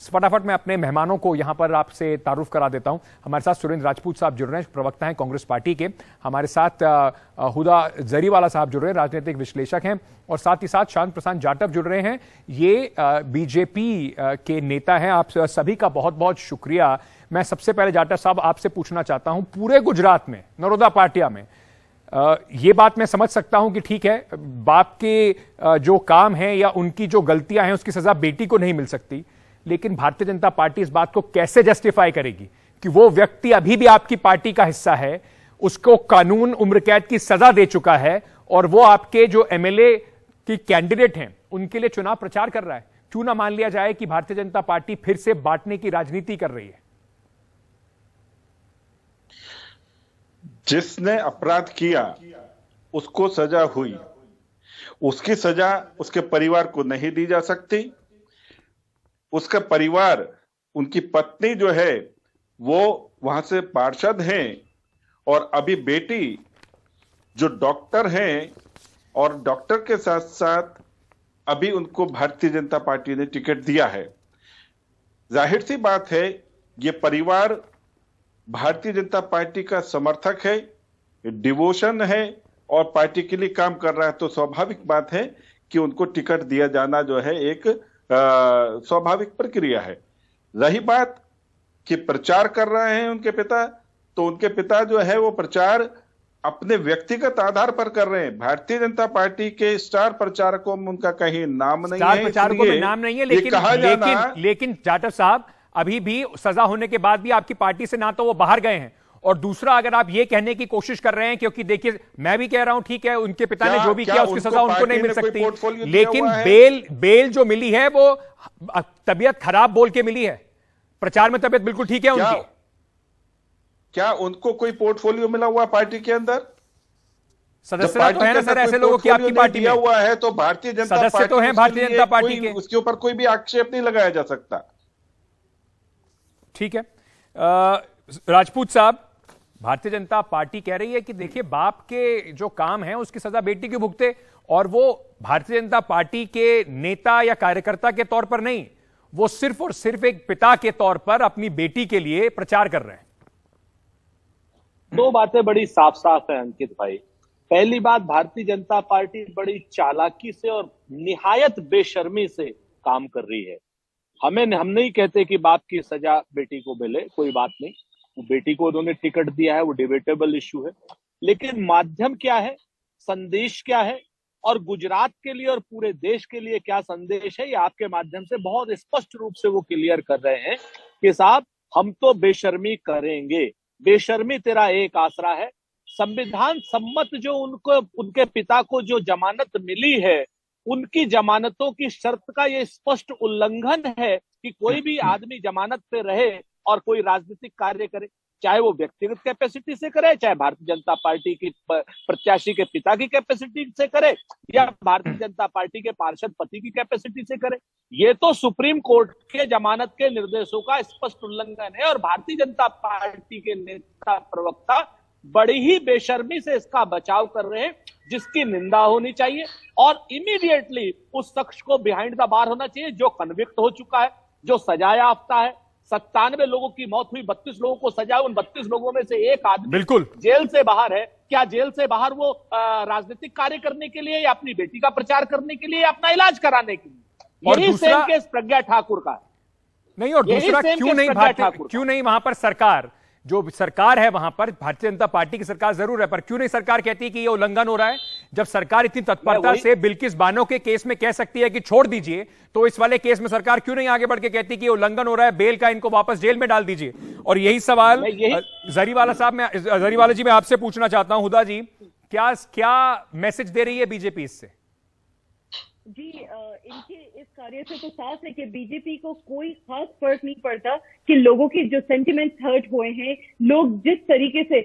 फटाफट मैं अपने मेहमानों को यहां पर आपसे तारुफ करा देता हूं। हमारे साथ सुरेंद्र राजपूत साहब जुड़ रहे हैं, प्रवक्ता हैं कांग्रेस पार्टी के। हमारे साथ हुदा जरीवाला साहब जुड़ रहे हैं, राजनीतिक विश्लेषक हैं। और साथ ही साथ शांत प्रसाद जाटव जुड़ रहे हैं, ये बीजेपी के नेता हैं। आप सभी का बहुत बहुत शुक्रिया। मैं सबसे पहले जाटव साहब आपसे पूछना चाहता हूं, पूरे गुजरात में नरोदा पाटिया में ये बात मैं समझ सकता हूं कि ठीक है, बाप के जो काम है या उनकी जो गलतियां हैं उसकी सजा बेटी को नहीं मिल सकती, लेकिन भारतीय जनता पार्टी इस बात को कैसे जस्टिफाई करेगी कि वो व्यक्ति अभी भी आपकी पार्टी का हिस्सा है, उसको कानून उम्र कैद की सजा दे चुका है और वो आपके जो एमएलए की कैंडिडेट हैं उनके लिए चुनाव प्रचार कर रहा है। क्यों ना मान लिया जाए कि भारतीय जनता पार्टी फिर से बांटने की राजनीति कर रही है? जिसने अपराध किया उसको सजा हुई, उसकी सजा उसके परिवार को नहीं दी जा सकती। उसका परिवार, उनकी पत्नी जो है वो वहां से पार्षद हैं और अभी बेटी जो डॉक्टर हैं और डॉक्टर के साथ साथ अभी उनको भारतीय जनता पार्टी ने टिकट दिया है। जाहिर सी बात है ये परिवार भारतीय जनता पार्टी का समर्थक है, डिवोशन है और पार्टी के लिए काम कर रहा है, तो स्वाभाविक बात है कि उनको टिकट दिया जाना जो है एक स्वाभाविक प्रक्रिया है। रही बात कि प्रचार कर रहे हैं उनके पिता, तो उनके पिता जो है वो प्रचार अपने व्यक्तिगत आधार पर कर रहे हैं। भारतीय जनता पार्टी के स्टार प्रचारकों में उनका कहीं नाम नहीं है, स्टार प्रचारकों में नाम नहीं है, लेकिन जाटव साहब अभी भी सजा होने के बाद भी आपकी पार्टी से ना तो वो बाहर गए हैं, और दूसरा अगर आप ये कहने की कोशिश कर रहे हैं, क्योंकि देखिए मैं भी कह रहा हूं ठीक है उनके पिता ने जो भी किया उसकी सजा उनको नहीं मिल सकती, लेकिन बेल जो मिली है वो तबीयत खराब बोल के मिली है। प्रचार में तबीयत बिल्कुल ठीक है उनकी। क्या उनको कोई पोर्टफोलियो मिला हुआ पार्टी के अंदर? सदस्यता तो है ना सर ऐसे लोगों की आपकी पार्टी में हुआ है, तो भारतीय जनता सदस्य तो है भारतीय जनता पार्टी के, उसके ऊपर कोई भी आक्षेप नहीं लगाया जा सकता। ठीक है राजपूत साहब, भारतीय जनता पार्टी कह रही है कि देखिए बाप के जो काम है उसकी सजा बेटी की भुगते, और वो भारतीय जनता पार्टी के नेता या कार्यकर्ता के तौर पर नहीं, वो सिर्फ और सिर्फ एक पिता के तौर पर अपनी बेटी के लिए प्रचार कर रहे हैं। दो बातें बड़ी साफ साफ है अंकित भाई। पहली बात, भारतीय जनता पार्टी बड़ी चालाकी से और निहायत बेशर्मी से काम कर रही है। हम नहीं कहते कि बाप की सजा बेटी को मिले, कोई बात नहीं, बेटी को उन्होंने टिकट दिया है, वो डिबेटेबल इश्यू है, लेकिन माध्यम क्या है, संदेश क्या है और गुजरात के लिए और पूरे देश के लिए क्या संदेश है, ये आपके माध्यम से बहुत स्पष्ट रूप से वो क्लियर कर रहे हैं कि साहब हम तो बेशर्मी करेंगे। बेशर्मी तेरा एक आसरा है। संविधान सम्मत जो उनको उनके पिता को जो जमानत मिली है, उनकी जमानतों की शर्त का ये स्पष्ट उल्लंघन है कि कोई भी आदमी जमानत पे रहे और कोई राजनीतिक कार्य करे, चाहे वो व्यक्तिगत कैपेसिटी से करे, चाहे भारतीय जनता पार्टी की प्रत्याशी के पिता की कैपेसिटी से करे या भारतीय जनता पार्टी के पार्षद पति की कैपेसिटी से करे। ये तो सुप्रीम कोर्ट के जमानत के निर्देशों का स्पष्ट उल्लंघन है और भारतीय जनता पार्टी के नेता प्रवक्ता बड़ी ही बेशर्मी से इसका बचाव कर रहे हैं, जिसकी निंदा होनी चाहिए और इमीडिएटली उस शख्स को बिहाइंड द बार होना चाहिए जो कन्विक्ट हो चुका है, जो सजा याफ्ता है। 97 लोगों की मौत हुई, 32 लोगों को सजा, उन 32 लोगों में से एक आदमी बिल्कुल जेल से बाहर है। क्या जेल से बाहर वो राजनीतिक कार्य करने के लिए या अपनी बेटी का प्रचार करने के लिए या अपना इलाज कराने के लिए? यही सेम केस प्रज्ञा ठाकुर का नहीं। और दूसरा क्यों नहीं वहां पर सरकार, जो सरकार है वहां पर भारतीय जनता पार्टी की सरकार जरूर है, पर क्यों नहीं सरकार कहती कि ये उल्लंघन हो रहा है? जब सरकार इतनी तत्परता से बिल्किस बानो के केस में कह सकती है कि छोड़ दीजिए, तो इस वाले केस में सरकार क्यों नहीं आगे बढ़ के कहती कि ये उल्लंघन हो रहा है, बेल का, इनको वापस जेल में डाल दीजिए? और यही सवाल जरीवाला साहब, जरीवाला जी मैं आपसे पूछना चाहता हूं, हुदा जी, क्या मैसेज दे रही है बीजेपी इससे? जी, इनके इस कार्य से तो साफ है कि बीजेपी को कोई खास फर्क नहीं पड़ता कि लोगों के जो सेंटिमेंट्स हर्ट हुए हैं, लोग जिस तरीके से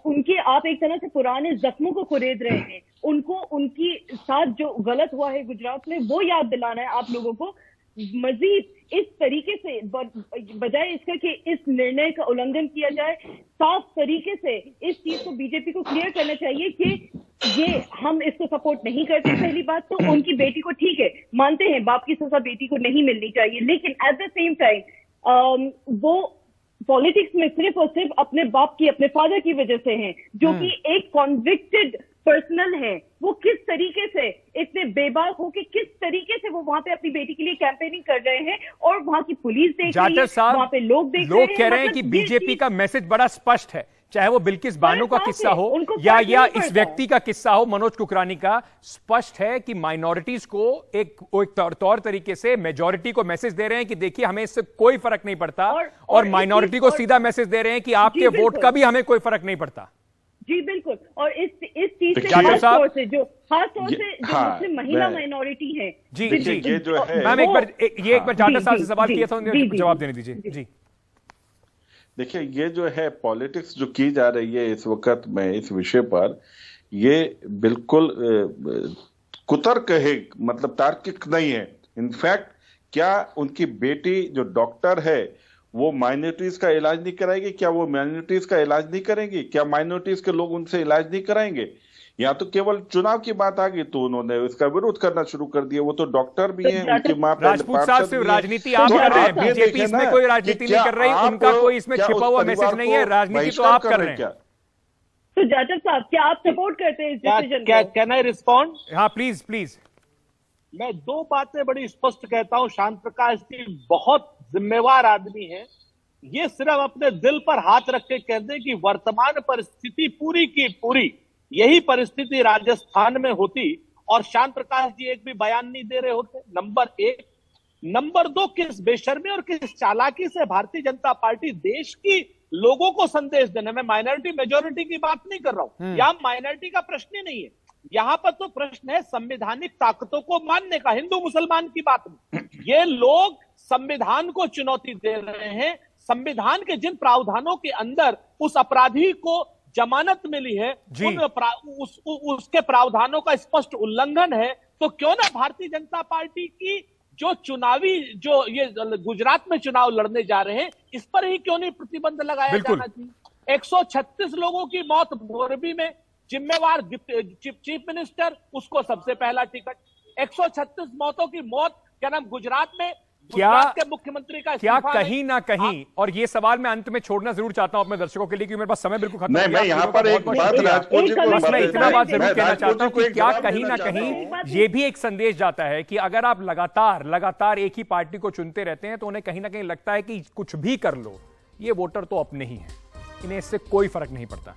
उनके, आप एक तरह से पुराने जख्मों को कुरेद रहे हैं, उनको उनकी साथ जो गलत हुआ है गुजरात में वो याद दिलाना है आप लोगों को। मजीद इस तरीके से बजाय इसका कि इस निर्णय का उल्लंघन किया जाए, साफ तरीके से इस चीज को बीजेपी को क्लियर करना चाहिए कि ये हम इसको सपोर्ट नहीं करते। पहली बात तो उनकी बेटी को, ठीक है, मानते हैं बाप की सजा बेटी को नहीं मिलनी चाहिए, लेकिन एट द सेम टाइम वो पॉलिटिक्स में सिर्फ और सिर्फ अपने बाप की, अपने फादर की वजह से हैं, जो कि एक कॉन्विक्टेड पर्सनल है। वो किस तरीके से इतने बेबाक हो कि किस तरीके से वो वहां पे अपनी बेटी के लिए कैंपेनिंग कर रहे हैं, और वहां की पुलिस देख रही है, वहां पे लोग देख रहे हैं। लोग कह रहे हैं कि मतलब ये बीजेपी चीज- का मैसेज बड़ा स्पष्ट है, चाहे वो बिल्किस बानो का साफ किस्सा है, हो उनको या फर्क नहीं इस पड़ता। व्यक्ति का किस्सा हो, मनोज कुकरानी का। स्पष्ट है कि माइनॉरिटीज को एक तौर तरीके से मेजॉरिटी को मैसेज दे रहे हैं कि देखिए हमें इससे कोई फर्क नहीं पड़ता, और माइनॉरिटी को सीधा मैसेज दे रहे हैं कि आपके वोट बिल्कुल। का भी हमें कोई फर्क नहीं पड़ता। जी बिल्कुल। और इस चीज से जाटव खास साहब, तौर से जो हाँ, मुस्लिम महिला मैं- माइनॉरिटी है, जी देखिए, जी ये जो है- मैम, एक बार जाटव साहब से सवाल जी, किया था, जी, उन्हें जी, जवाब जी, देने दीजिए। जी देखिए, ये जो है पॉलिटिक्स जो की जा रही है इस वक्त में इस विषय पर, ये बिल्कुल कुतर्क है, मतलब तार्किक नहीं है। इनफैक्ट क्या उनकी बेटी जो डॉक्टर है वो माइनॉरिटीज का इलाज नहीं कराएगी? क्या वो माइनॉरिटीज का इलाज नहीं करेंगी? क्या माइनॉरिटीज के लोग उनसे इलाज नहीं कराएंगे? या तो केवल चुनाव की बात आ गई तो उन्होंने इसका विरोध करना शुरू कर दिया। वो तो डॉक्टर भी हैं, उनकी मां राजपूत साहब, सिर्फ राजनीति आप कर रहे हैं, बीजेपी इसमें कोई राजनीति नहीं कर रही, उनका कोई इसमें छिपा हुआ मैसेज नहीं है, राजनीति तो आप कर रहे हैं। तो जाटव साहब, क्या आप सपोर्ट करते हैं इस डिसीजन को? Can I respond? हाँ प्लीज प्लीज। मैं दो बातें बड़ी स्पष्ट कहता हूं। श्याम प्रकाश जी बहुत जिम्मेवार आदमी है। ये सिर्फ अपने दिल पर हाथ रख के कहते हैं कि वर्तमान परिस्थिति पूरी की पूरी यही परिस्थिति राजस्थान में होती और श्याम प्रकाश जी एक भी बयान नहीं दे रहे होते। नंबर एक। नंबर दो, किस बेशर्मी और किस चालाकी से भारतीय जनता पार्टी देश की लोगों को संदेश देने में, माइनॉरिटी मेजॉरिटी की बात नहीं कर रहा हूं, यहां माइनॉरिटी का प्रश्न ही नहीं है। यहां पर तो प्रश्न है संवैधानिक ताकतों को मानने का, हिंदू मुसलमान की बात नहीं। ये लोग संविधान को चुनौती दे रहे हैं। संविधान के जिन प्रावधानों के अंदर उस अपराधी को जमानत मिली है, उसके प्रावधानों का स्पष्ट उल्लंघन है, तो क्यों ना भारतीय जनता पार्टी की जो चुनावी, जो ये गुजरात में चुनाव लड़ने जा रहे हैं, इस पर ही क्यों नहीं प्रतिबंध लगाया जाना चाहिए? 136 लोगों की मौत मोरबी में, जिम्मेवार चीफ मिनिस्टर, उसको सबसे पहला टिकट। 136 मौतों की मौत क्या नाम गुजरात में, गुजरात के मुख्यमंत्री का क्या इस्तीफा कहीं ना कहीं, और ये सवाल मैं अंत में छोड़ना जरूर चाहता हूं अपने दर्शकों के लिए, क्योंकि मेरे पास समय बिल्कुल खत्म नहीं, हो गया। मैं यहाँ पर एक बात राजपूत जी को बस मैं इतना बात जरूर कहना चाहता हूं कि क्या कहीं ना चाहता कहीं हूं। ये भी एक संदेश जाता है कि अगर आप लगातार एक ही पार्टी को चुनते रहते हैं तो उन्हें कहीं ना कहीं लगता है कि कुछ भी कर लो, ये वोटर तो अपने ही हैं, इन्हें इससे कोई फर्क नहीं पड़ता।